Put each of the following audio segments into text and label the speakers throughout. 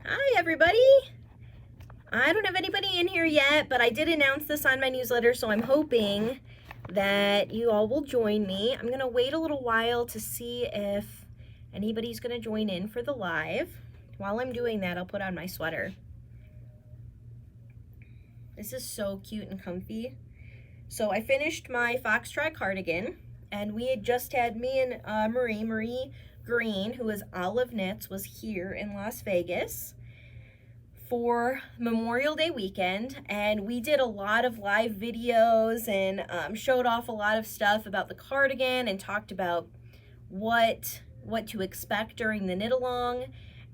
Speaker 1: Hi, everybody. I don't have anybody in here yet, but I did announce this on my newsletter, so I'm hoping that you all will join me. I'm going to wait a little while to see if anybody's going to join in for the live. While I'm doing that, I'll put on my sweater. This is so cute and comfy. So I finished my Foxtrot cardigan, and we had just had me and Marie Green, who is Olive Knits, was here in Las Vegas for Memorial Day weekend, and we did a lot of live videos and showed off a lot of stuff about the cardigan and talked about what to expect during the knit along,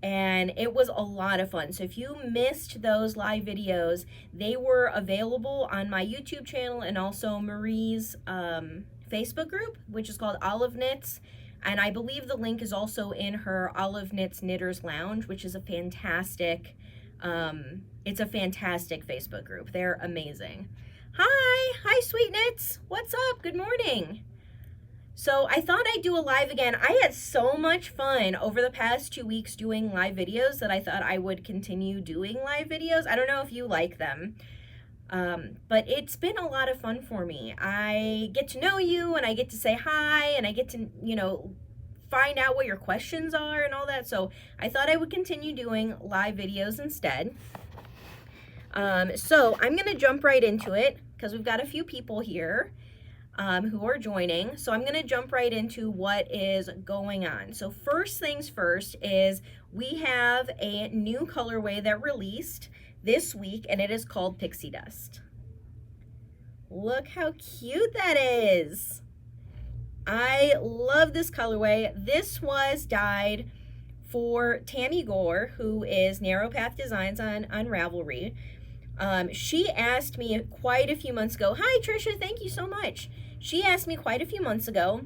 Speaker 1: and it was a lot of fun. So if you missed those live videos, they were available on my YouTube channel and also Marie's Facebook group, which is called Olive Knits. And I believe the link is also in her Olive Knits Knitters Lounge, which is a fantastic, it's a fantastic Facebook group. They're amazing. Hi, Sweet Knits. What's up? Good morning. So I thought I'd do a live again. I had so much fun over the past 2 weeks doing live videos that I thought I would continue doing live videos. I don't know if you like them. But it's been a lot of fun for me. I get to know you and I get to say hi and I get to, find out what your questions are and all that. So I thought I would continue doing live videos instead. So I'm going to jump right into it because we've got a few people here who are joining. So I'm going to jump right into what is going on. So first things first is we have a new colorway that released this week, and it is called Pixie Dust. Look how cute that is. I love this colorway. This was dyed for Tammy Gore, who is Narrow Path Designs on Ravelry. She asked me quite a few months ago, hi Trisha, thank you so much. She asked me quite a few months ago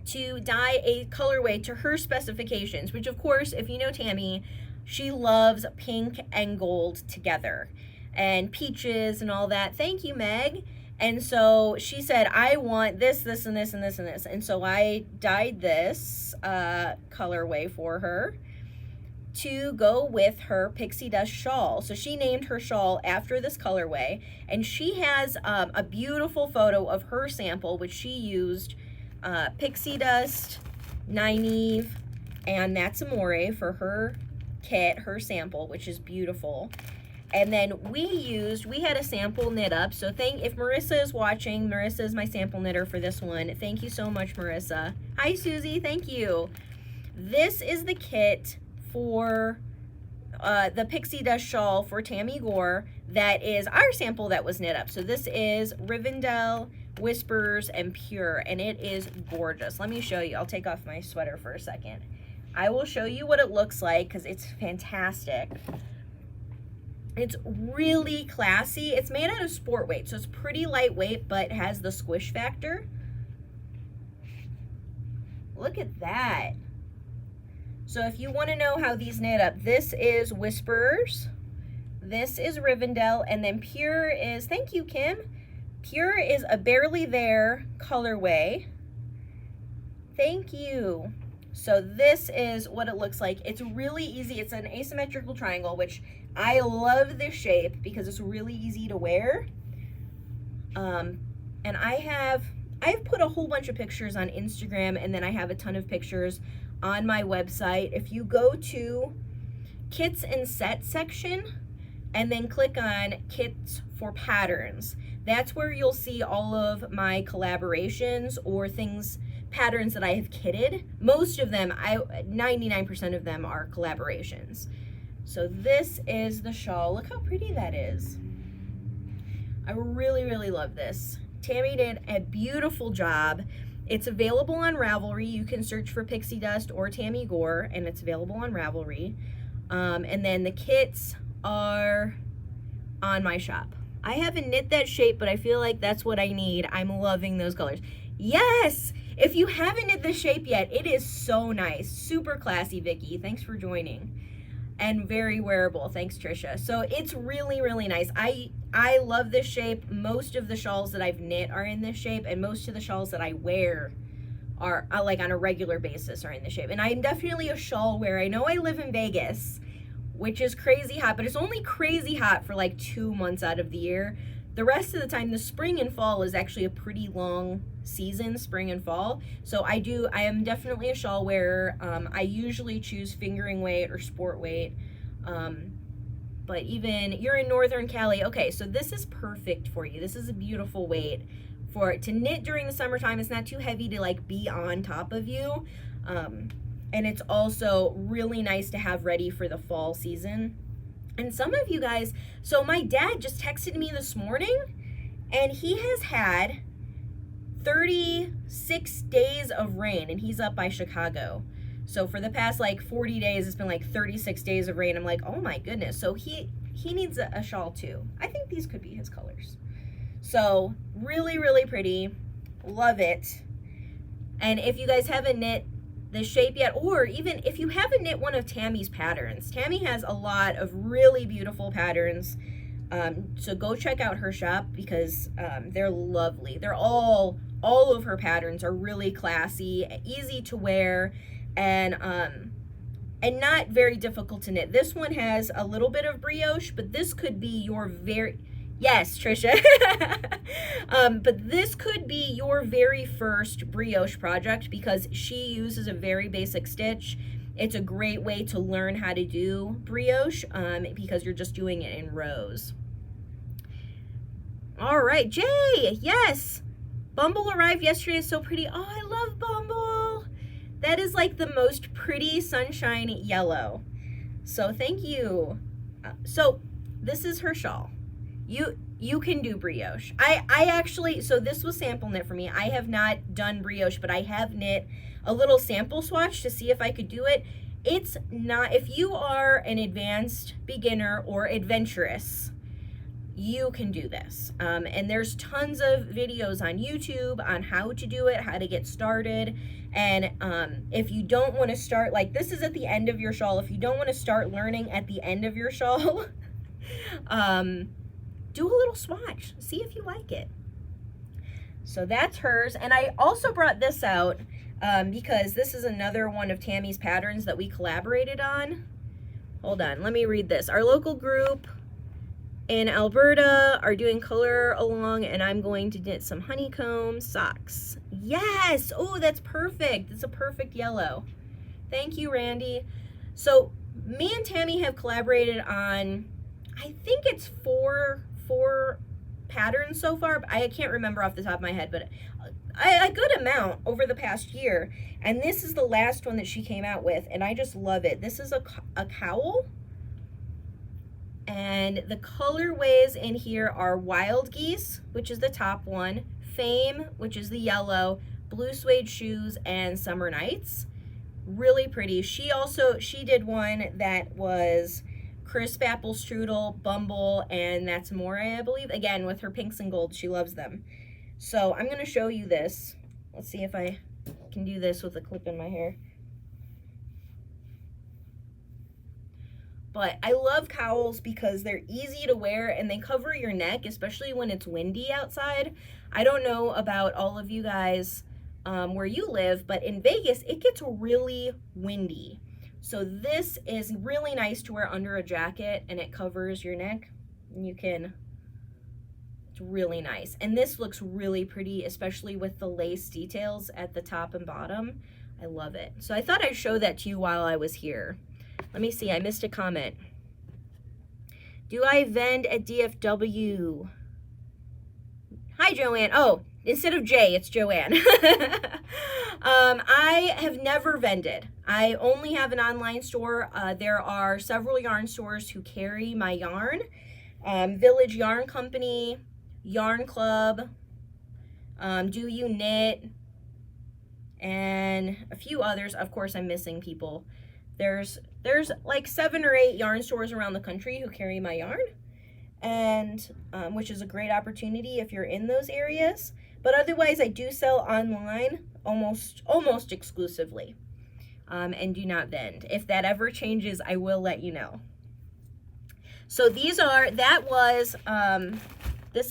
Speaker 1: to dye a colorway to her specifications, which of course, if you know Tammy, she loves pink and gold together and peaches and all that. Thank you, Meg. And so she said, I want this, this, and this, and this, and this. And so I dyed this colorway for her to go with her Pixie Dust shawl. So she named her shawl after this colorway. And she has a beautiful photo of her sample, which she used Pixie Dust, Nynaeve, and That's Amore for her kit, her sample, which is beautiful. And then we had a sample knit up. So if Marissa is watching, Marissa is my sample knitter for this one. Thank you so much, Marissa. Hi, Susie, thank you. This is the kit for the Pixie Dust shawl for Tammy Gore. That is our sample that was knit up. So this is Rivendell, Whispers, and Pure, and it is gorgeous. Let me show you. I'll take off my sweater for a second. I will show you what it looks like because it's fantastic. It's really classy. It's made out of sport weight, so it's pretty lightweight, but has the squish factor. Look at that. So if you want to know how these knit up, this is Whispers, this is Rivendell, and then Pure is, thank you, Kim. Pure is a Barely There colorway. Thank you. So this is what it looks like. It's really easy. It's an asymmetrical triangle, which I love this shape because it's really easy to wear. And I've put a whole bunch of pictures on Instagram, and then I have a ton of pictures on my website. If you go to Kits and Sets section and then click on Kits for Patterns, that's where you'll see all of my collaborations or patterns that I have kitted. Most of them, 99% of them are collaborations. So this is the shawl. Look how pretty that is. I really, really love this. Tammy did a beautiful job. It's available on Ravelry. You can search for Pixie Dust or Tammy Gore, and it's available on Ravelry. And then the kits are on my shop. I haven't knit that shape, but I feel like that's what I need. I'm loving those colors. Yes! If you haven't knit this shape yet, it is so nice. Super classy, Vicky. Thanks for joining. And very wearable. Thanks, Trisha. So it's really, really nice. I love this shape. Most of the shawls that I've knit are in this shape, and most of the shawls that I wear are like on a regular basis are in this shape. And I'm definitely a shawl wearer. I know I live in Vegas, which is crazy hot, but it's only crazy hot for like 2 months out of the year. The rest of the time, the spring and fall is actually a pretty long season, spring and fall. So I am definitely a shawl wearer. I usually choose fingering weight or sport weight. But even, you're in Northern Cali. Okay, so this is perfect for you. This is a beautiful weight for it to knit during the summertime. It's not too heavy to like be on top of you. And it's also really nice to have ready for the fall season. And some of you guys, so my dad just texted me this morning, and he has had 36 days of rain, and he's up by Chicago. So for the past like 40 days, it's been like 36 days of rain. I'm like, oh my goodness. So he needs a shawl too. I think these could be his colors. So really, really pretty. Love it. And if you guys haven't knit the shape yet, or even if you haven't knit one of Tammy's patterns, Tammy has a lot of really beautiful patterns. So go check out her shop because they're lovely. They're all of her patterns are really classy, easy to wear, and not very difficult to knit. This one has a little bit of brioche, but this could be your yes, Trisha. But this could be your very first brioche project because she uses a very basic stitch. It's a great way to learn how to do brioche because you're just doing it in rows. All right, Jay, yes. Bumble arrived yesterday. It's so pretty. Oh, I love Bumble. That is like the most pretty sunshine yellow. So thank you. So this is her shawl. You can do brioche. I actually, so this was sample knit for me. I have not done brioche, but I have knit a little sample swatch to see if I could do it. It's not, if you are an advanced beginner or adventurous, you can do this. And there's tons of videos on YouTube on how to do it, how to get started. And if you don't want to start, like this is at the end of your shawl. If you don't want to start learning at the end of your shawl, do a little swatch, see if you like it. So that's hers. And I also brought this out because this is another one of Tammy's patterns that we collaborated on. Hold on, let me read this. Our local group in Alberta are doing color along, and I'm going to knit some honeycomb socks. Yes, oh, that's perfect. It's a perfect yellow. Thank you, Randy. So me and Tammy have collaborated on, I think it's four patterns so far, but I can't remember off the top of my head, but a good amount over the past year. And this is the last one that she came out with, and I just love it. This is a cowl, and the colorways in here are Wild Geese, which is the top one, Fame, which is the yellow, Blue Suede Shoes, and Summer Nights. Really pretty. She did one that was Crisp Apple Strudel, Bumble, and That's More, I believe. Again, with her pinks and golds, she loves them. So I'm going to show you this. Let's see if I can do this with a clip in my hair. But I love cowls because they're easy to wear and they cover your neck, especially when it's windy outside. I don't know about all of you guys where you live, but in Vegas, it gets really windy. So this is really nice to wear under a jacket, and it covers your neck. And it's really nice. And this looks really pretty, especially with the lace details at the top and bottom. I love it. So I thought I'd show that to you while I was here. Let me see, I missed a comment. Do I vend at DFW? Hi, Joanne. Oh, instead of Jay, it's Joanne. I have never vended. I only have an online store. There are several yarn stores who carry my yarn. Village Yarn Company, Yarn Club, Do You Knit, and a few others. Of course, I'm missing people. There's like 7 or 8 yarn stores around the country who carry my yarn, and which is a great opportunity if you're in those areas. But otherwise, I do sell online almost exclusively, and do not vend. If that ever changes, I will let you know. So this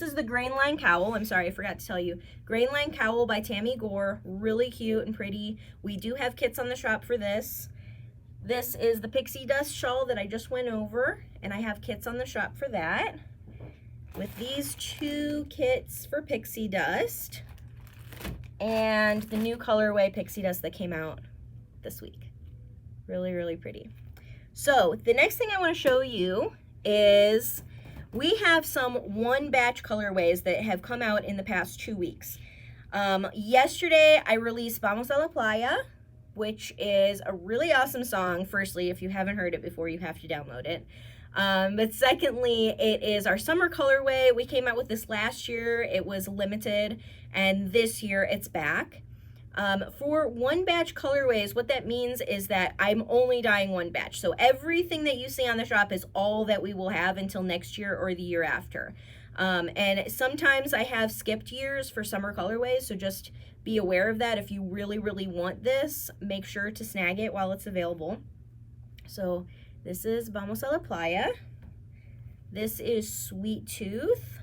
Speaker 1: is the Grain Line Cowl. I'm sorry, I forgot to tell you. Grain Line Cowl by Tammy Gore. Really cute and pretty. We do have kits on the shop for this. This is the Pixie Dust shawl that I just went over, and I have kits on the shop for that. With these 2 kits for Pixie Dust and the new colorway Pixie Dust that came out this week. Really, really pretty. So the next thing I want to show you is we have some 1 batch colorways that have come out in the past 2 weeks. Yesterday I released Vamos a la Playa, which is a really awesome song. Firstly, if you haven't heard it before, you have to download it. But secondly, it is our summer colorway. We came out with this last year. It was limited, and this year it's back. For 1 batch colorways, what that means is that I'm only dyeing 1 batch. So everything that you see on the shop is all that we will have until next year or the year after. And sometimes I have skipped years for summer colorways, so just be aware of that. If you really, really want this, make sure to snag it while it's available. So this is Vamos a la Playa. This is Sweet Tooth.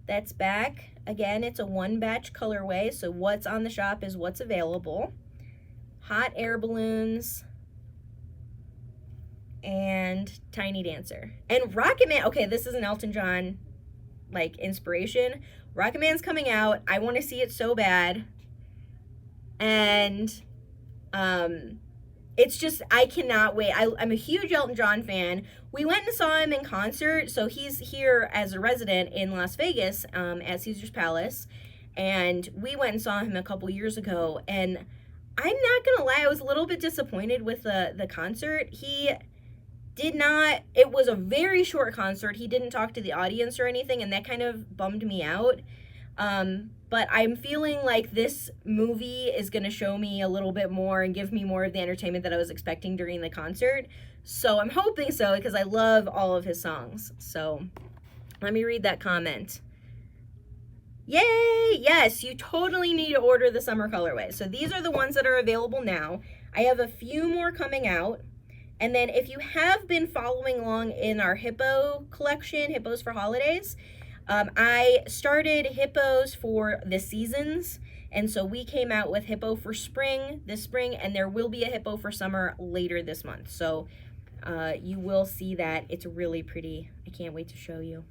Speaker 1: That's back. Again, it's a 1 batch colorway, so what's on the shop is what's available. Hot Air Balloons and Tiny Dancer. And Rocket Man, okay, this is an Elton John like inspiration. Rocket Man's coming out. I want to see it so bad. And it's just, I cannot wait. I'm a huge Elton John fan. We went and saw him in concert. So he's here as a resident in Las Vegas at Caesar's Palace. And we went and saw him a couple years ago. And I'm not going to lie, I was a little bit disappointed with the concert. He did not, it was a very short concert. He didn't talk to the audience or anything, and that kind of bummed me out. But I'm feeling like this movie is going to show me a little bit more and give me more of the entertainment that I was expecting during the concert. So I'm hoping so, because I love all of his songs. So let me read that comment. Yay! Yes, you totally need to order the summer colorway. So these are the ones that are available now. I have a few more coming out. And then if you have been following along in our Hippo collection, Hippos for Holidays, I started Hippos for the seasons. And so we came out with Hippo for spring this spring, and there will be a Hippo for summer later this month. So you will see that. It's really pretty. I can't wait to show you.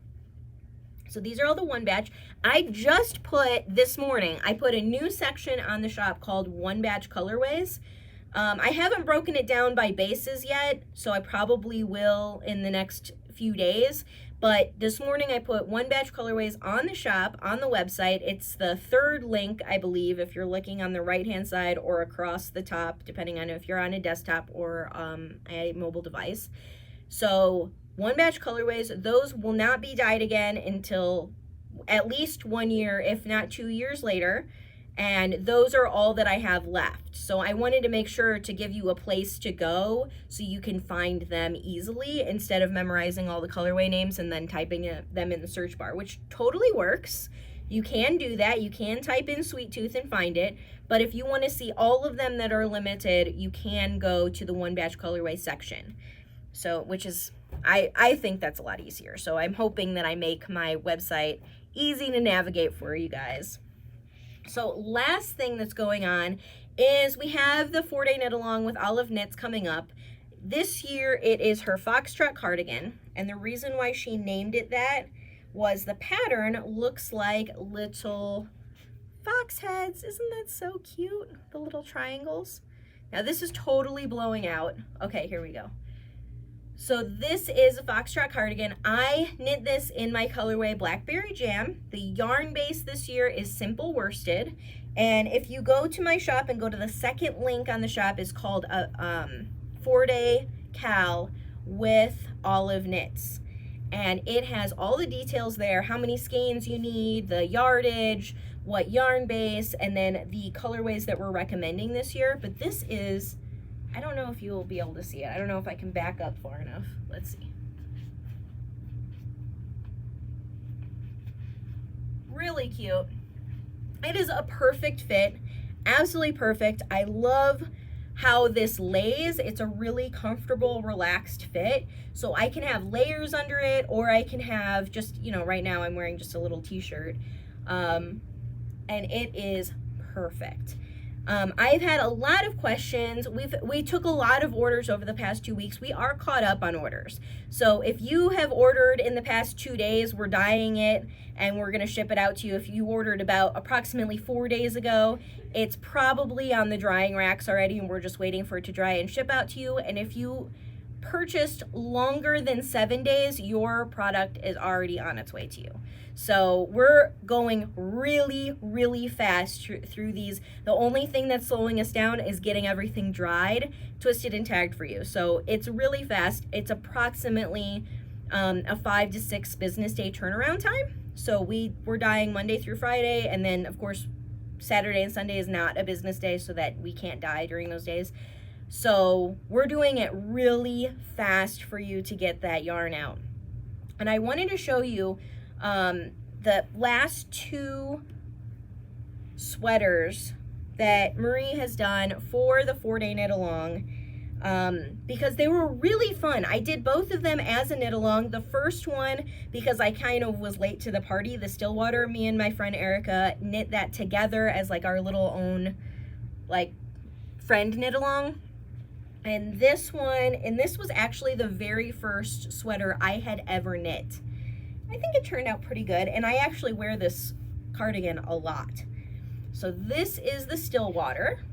Speaker 1: So these are all the 1 batch. I just put, this morning, I put a new section on the shop called 1 batch colorways. I haven't broken it down by bases yet, so I probably will in the next few days. But this morning I put 1 batch colorways on the shop, on the website. It's the 3rd link, I believe, if you're looking on the right-hand side or across the top, depending on if you're on a desktop or a mobile device. So 1 batch colorways, those will not be dyed again until at least 1 year, if not 2 years later. And those are all that I have left. So I wanted to make sure to give you a place to go so you can find them easily instead of memorizing all the colorway names and then typing them in the search bar, which totally works. You can do that. You can type in Sweet Tooth and find it. But if you want to see all of them that are limited, you can go to the 1 batch colorway section. So, which is, I think that's a lot easier. So I'm hoping that I make my website easy to navigate for you guys. So last thing that's going on is we have the 4-day knit along with Olive Knits coming up. This year it is her Foxtrot Cardigan, and the reason why she named it that was the pattern looks like little fox heads. Isn't that so cute? The little triangles. Now this is totally blowing out. Okay, here we go. So this is a Foxtrot Cardigan. I knit this in my colorway Blackberry Jam. The yarn base this year is Simple Worsted. And if you go to my shop and go to the 2nd link on the shop, is called a 4-day cal with Olive Knits. And it has all the details there, how many skeins you need, the yardage, what yarn base, and then the colorways that we're recommending this year. But this is, I don't know if you'll be able to see it. I don't know if I can back up far enough. Let's see. Really cute. It is a perfect fit. Absolutely perfect. I love how this lays. It's a really comfortable, relaxed fit. So I can have layers under it, or I can have just, you know, right now I'm wearing just a little t-shirt. And it is perfect. I've had a lot of questions. We took a lot of orders over the past 2 weeks. We are caught up on orders. So if you have ordered in the past 2 days, we're dyeing it and we're going to ship it out to you. If you ordered about approximately 4 days ago, it's probably on the drying racks already and we're just waiting for it to dry and ship out to you. And if you purchased longer than 7 days, your product is already on its way to you. So we're going really, really fast through these. The only thing that's slowing us down is getting everything dried, twisted, and tagged for you. So it's really fast. It's approximately a 5 to 6 business day turnaround time. So we're dyeing Monday through Friday, and then of course Saturday and Sunday is not a business day, so that we can't dye during those days. So we're doing it really fast for you to get that yarn out. And I wanted to show you the last 2 sweaters that Marie has done for the 4-day knit along, because they were really fun. I did both of them as a knit along. The first one, because I kind of was late to the party, the Stillwater, me and my friend Erica knit that together as like our little own like friend knit along. And this was actually the very first sweater I had ever knit. I think it turned out pretty good, and I actually wear this cardigan a lot. So this is the Stillwater,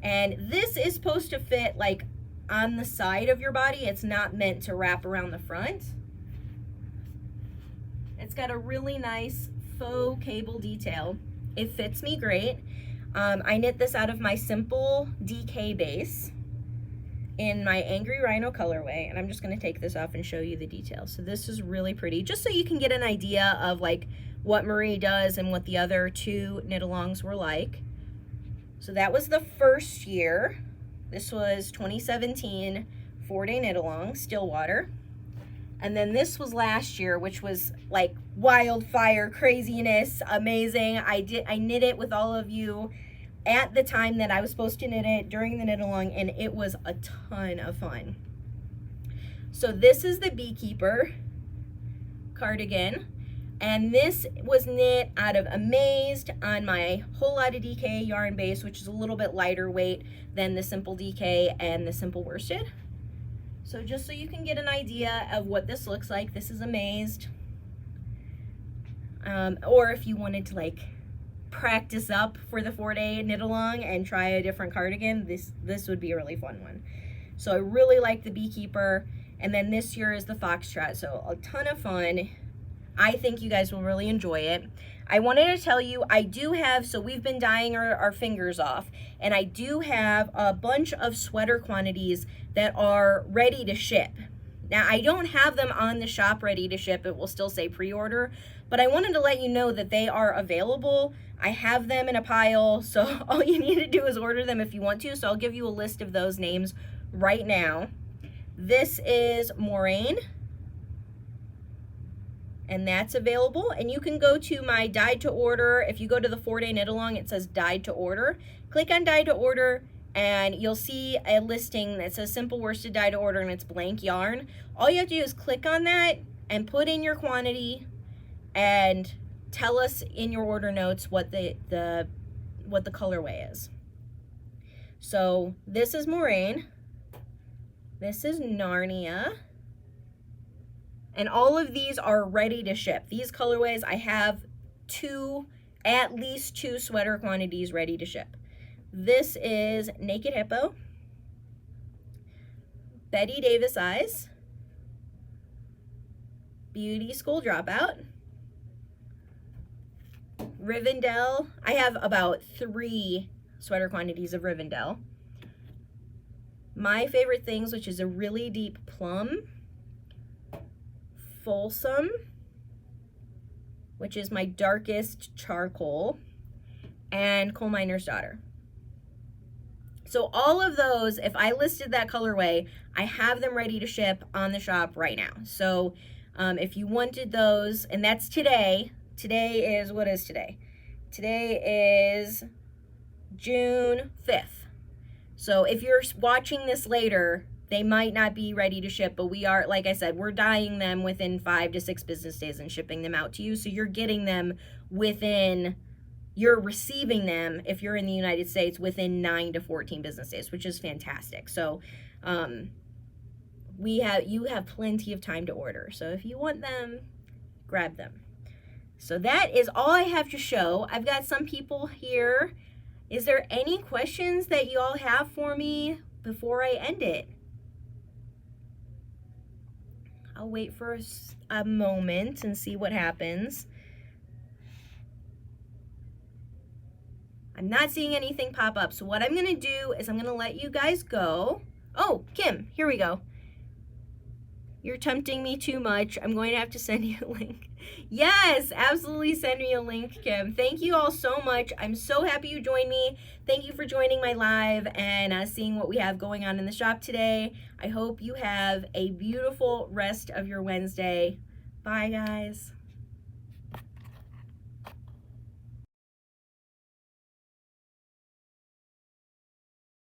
Speaker 1: and this is supposed to fit like on the side of your body. It's not meant to wrap around the front. It's got a really nice faux cable detail. It fits me great. I knit this out of my simple DK base in my Angry Rhino colorway, and I'm just going to take this off and show you the details. So this is really pretty, just so you can get an idea of like what Marie does and what the other 2 knit alongs were like. So that was the first year. This was 2017 4-day knit along, Stillwater. And then this was last year, which was like wildfire craziness, amazing. I knit it with all of you at the time that I was supposed to knit it during the knit along, and it was a ton of fun. So this is the Beekeeper cardigan, and this was knit out of Amazed on my Whole Lotta DK yarn base, which is a little bit lighter weight than the Simple DK and the Simple Worsted. So just so you can get an idea of what this looks like, this is Amazed. Or if you wanted to like practice up for the 4-day knit along and try a different cardigan, this would be a really fun one. So I really like the Beekeeper, and then this year is the Foxtrot. So a ton of fun. I think you guys will really enjoy it. I wanted to tell you, I do have, so we've been dyeing our fingers off, and I do have a bunch of sweater quantities that are ready to ship. Now, I don't have them on the shop ready to ship. It will still say pre-order, but I wanted to let you know that they are available. I have them in a pile, so all you need to do is order them if you want to. So I'll give you a list of those names right now. This is Moraine, and that's available. And you can go to my dyed to order. If you go to the 4-day knit along, it says dyed to order. Click on dyed to order, and you'll see a listing that says Simple Worsted dyed to order, and it's blank yarn. All you have to do is click on that and put in your quantity and tell us in your order notes what the colorway is. So this is Moraine, this is Narnia, and all of these are ready to ship. These colorways, I have at least two sweater quantities ready to ship. This is Naked Hippo, Betty Davis Eyes, Beauty School Dropout, Rivendell. I have about 3 sweater quantities of Rivendell. My Favorite Things, which is a really deep plum, Folsom, which is my darkest charcoal, and Coal Miner's Daughter. So all of those, if I listed that colorway, I have them ready to ship on the shop right now. So if you wanted those, and that's today. Today is, what is today? Today is June 5th. So if you're watching this later, they might not be ready to ship, but we are, like I said, we're dyeing them within 5 to 6 business days and shipping them out to you. So you're getting them within you're receiving them, if you're in the United States, within 9 to 14 business days, which is fantastic. So you have plenty of time to order. So if you want them, grab them. So that is all I have to show. I've got some people here. Is there any questions that you all have for me before I end it? I'll wait for a moment and see what happens. I'm not seeing anything pop up. So what I'm going to do is I'm going to let you guys go. Oh, Kim, here we go. You're tempting me too much. I'm going to have to send you a link. Yes, absolutely send me a link, Kim. Thank you all so much. I'm so happy you joined me. Thank you for joining my live and seeing what we have going on in the shop today. I hope you have a beautiful rest of your Wednesday. Bye, guys.